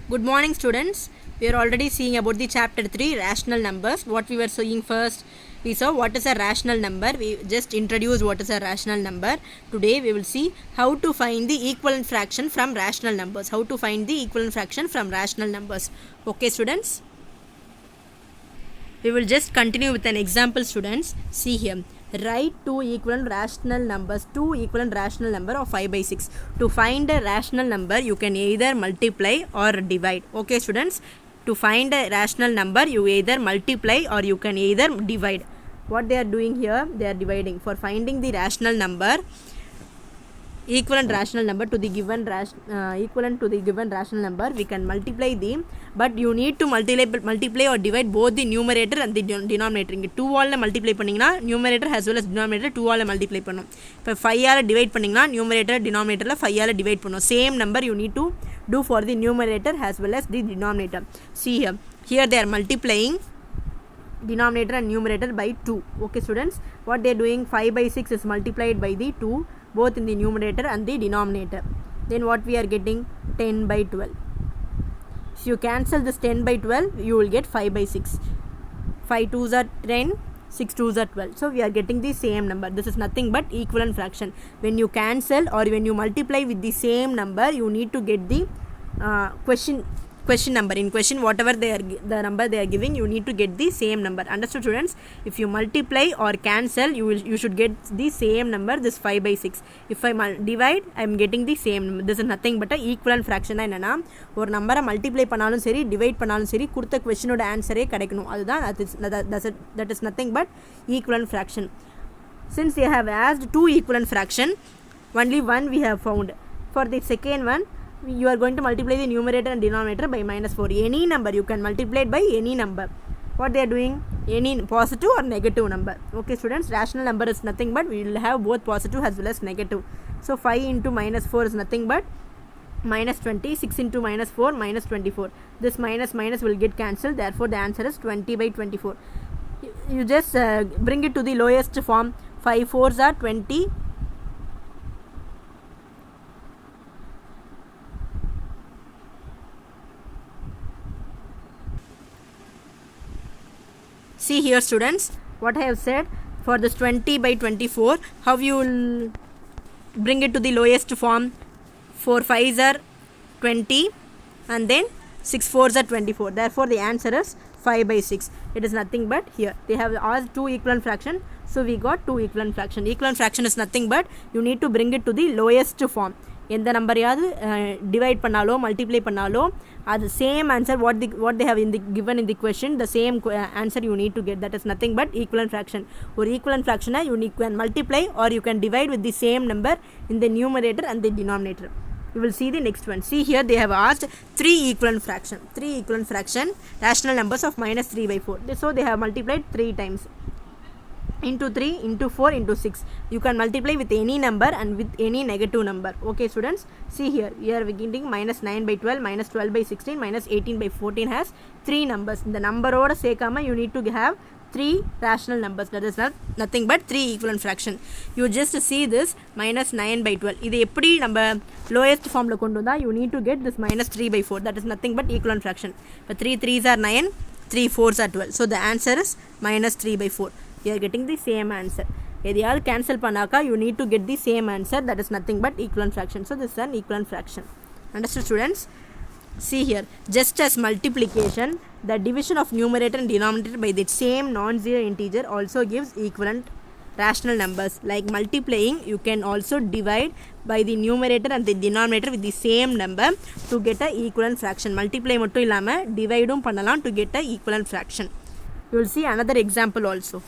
Good morning, students. We are already seeing about the chapter 3 rational numbers. What we were seeing first, we saw what is a rational number. We just introduced what is a rational number. Today we will see how to find the equivalent fraction from rational numbers. How to find the equivalent fraction from rational numbers. Okay, students? We will just continue with an example, students. See here. Write two equivalent rational numbers of 5 by 6. To find a rational number, you can either multiply or divide. Okay, students? To find a rational number, you either multiply or you can either divide. What they are doing here, they are dividing. For finding the rational number, equivalent rational number to the given rational number, we can multiply them, but you need to multiply or divide both the numerator and the denominator. இங்கே 2 all multiply பண்ணிங்கன்னா numerator as well as denominator 2 all multiply பண்ணும். இப்போ 5 all divide பண்ணிங்கன்னா numerator denominatorல 5 all divide பண்ணும். Same number you need to do for the numerator as well as the denominator. See here they are multiplying denominator and numerator by 2. Okay, students, what they are doing, 5 by 6 is multiplied by the 2 both in the numerator and the denominator. Then what we are getting, 10 by 12. If you cancel this 10 by 12, you will get 5 by 6. 5 2s are 10, 6 2s are 12. So we are getting the same number. This is nothing but equivalent fraction. When you cancel or when you multiply with the same number, you need to get the question number. In question, whatever the number they are giving, you need to get the same number. Understood, students? If you multiply or cancel, you should get the same number, this 5 by 6. If I divide, I am getting the same number. This is nothing but a equivalent fraction. என்னன்னா ஒரு நம்பரை multiply பண்ணாலும் சரி divide பண்ணாலும் சரி கொடுத்த கொஸ்டினோட ஆன்சரே கிடைக்கணும். அதுதான் that is nothing but equivalent fraction. Since they have asked two equivalent fraction, only one we have found. For the second one, you are going to multiply the numerator and denominator by -4. Any number you can multiply it by any number. What they are doing, any positive or negative number. Okay, students, rational number is nothing but we will have both positive as well as negative. So 5 into -4 is nothing but -20. 6 into -4 -24. This minus will get cancelled. Therefore the answer is 20 by 24. You just bring it to the lowest form. 5 4s are 20. See here, students, what I have said. For this 20 by 24, how you will bring it to the lowest form? 4 5s are 20 and then 6 4s are 24. Therefore the answer is 5 by 6. It is nothing but here they have asked two equivalent fraction, so we got two equivalent fraction. Equivalent fraction is nothing but you need to bring it to the lowest form. எந்த நம்பரையாவது divide பண்ணாலோ multiply பண்ணாலோ அது same answer what they have given in the question, the same answer you need to get. That is nothing but equivalent fraction. ஒரு equivalent fraction you can multiply or you can divide with the same number in the numerator and the denominator. You will see the next one. See here they have asked three equivalent fraction rational numbers of -3 by 4. So they have multiplied 3 times. Into 3 into 4 into 6. You can multiply with any number and with any negative number. Okay, students, see here we are getting -9 by 12, -12 by 16, -18 by 14 has 3 numbers. இந்த நம்பரோட சேர்க்காம you need to have 3 rational numbers. That is nothing but 3 equivalent fraction. You just see this -9 by 12. இது எப்படி நம்ம lowest formல கொண்டு வந்தா you need to get this -3 by 4. That is nothing but equivalent fraction. But 3 3s are 9, 3 4s are 12. So the answer is -3 by 4. You are getting the same answer. எதையாவது cancel பண்ணாக்கா you need to get the same answer. That is nothing but equivalent fraction. So this is an equivalent fraction. Understood, students? See here, just as multiplication, the division of numerator and denominator by the same non-zero integer also gives equivalent rational numbers. Like multiplying, you can also divide by the numerator and the denominator with the same number to get a equivalent fraction. Multiply மட்டும் இல்லாம டிவைடும் பண்ணலாம் to get a equivalent fraction. You will see another example also.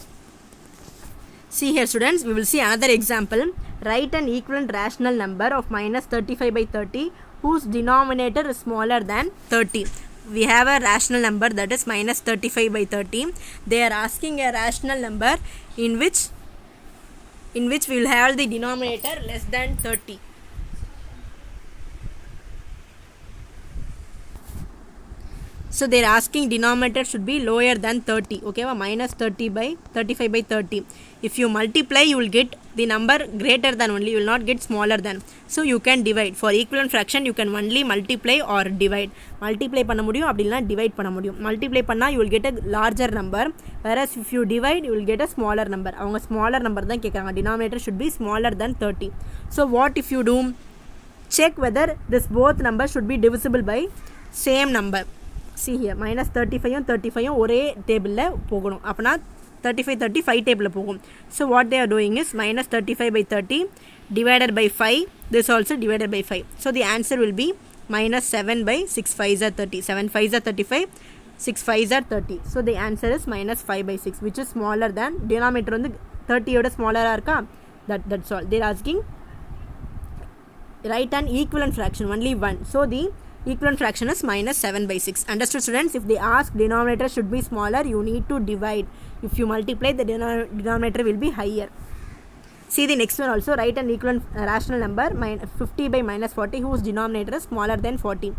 See here, students, we will see another example. Write an equivalent rational number of -35 by 30 whose denominator is smaller than 30. We have a rational number that is -35 by 30. They are asking a rational number in which we will have the denominator less than 30. So they're asking denominator should be lower than 30. Okay, minus 30 by 35 by 30. If you multiply, you will get the number greater than only, you will not get smaller than. So you can divide. For equivalent fraction, you can only multiply or divide. Multiply பண்ண முடியும், அப்படினா divide பண்ண முடியும். Multiply பண்ணா you will get a larger number, whereas if you divide, you will get a smaller number. அவங்க smaller number தான் கேட்குறாங்க. Denominator should be smaller than 30. So what if you do? Check whether this both numbers should be divisible by same number. See here, minus 35 35 ஒரே டேபிளில் போகணும். அப்போனா 35 35 டேபிளில் போகும். So what they are doing is minus 35 by 30 divided by 5. This also divided by 5. So the answer will be minus 7 by 6 5s are 30. 7 5s are 35. 6 5s are 30. So the answer is minus 5 by 6, which is smaller than denominator வந்து 30 ஓட ஸ்மாலராக இருக்கா. That's all. They are asking write an equivalent fraction, only one. So the equivalent fraction is minus 7 by 6. Understood, students? If they ask denominator should be smaller, you need to divide. If you multiply, the denominator will be higher. See the next one also. Write an equivalent rational number 50 by minus 40 whose denominator is smaller than 40.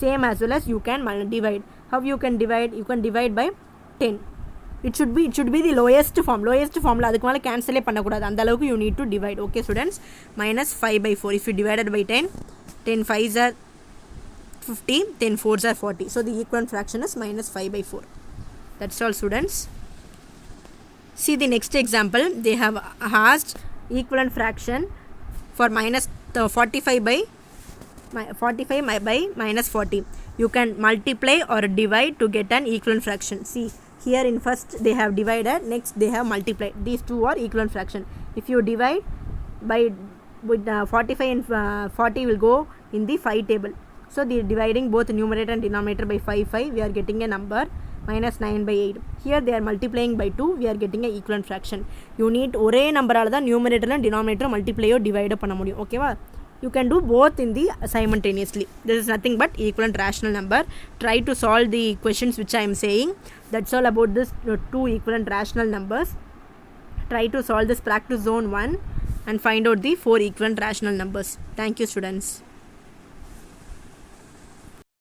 Same as well as you can divide. How you can divide? You can divide by 10. It should be the lowest form. Lowest form la adukku mele cancel பண்ணக்கூடாது. அந்த அளவுக்கு you need to divide. Okay, students? Minus 5 by 4. If you divided by 10, 10 5s are 50, 10 4s are 40. So the equivalent fraction is minus 5 by 4. That's all, students. See the next example. They have asked equivalent fraction for minus 45 by minus 40. You can multiply or divide to get an equivalent fraction. See here, in first they have divided, next they have multiplied. These two are equivalent fraction. If you divide by with 45 and 40 will go in the 5 table. So the dividing both numerator and denominator by 5 we are getting a number minus 9 by 8. Here they are multiplying by 2, we are getting a equivalent fraction. You need ஒரே நம்பரால தான் numerator and denominator multiply or divide பண்ண முடியும். ஓகேவா? You can do both in the simultaneously. This is nothing but equivalent rational number. Try to solve the questions which I am saying. That's all about this two equivalent rational numbers. Try to solve this practice zone 1 and find out the 4 equivalent rational numbers. Thank you, students.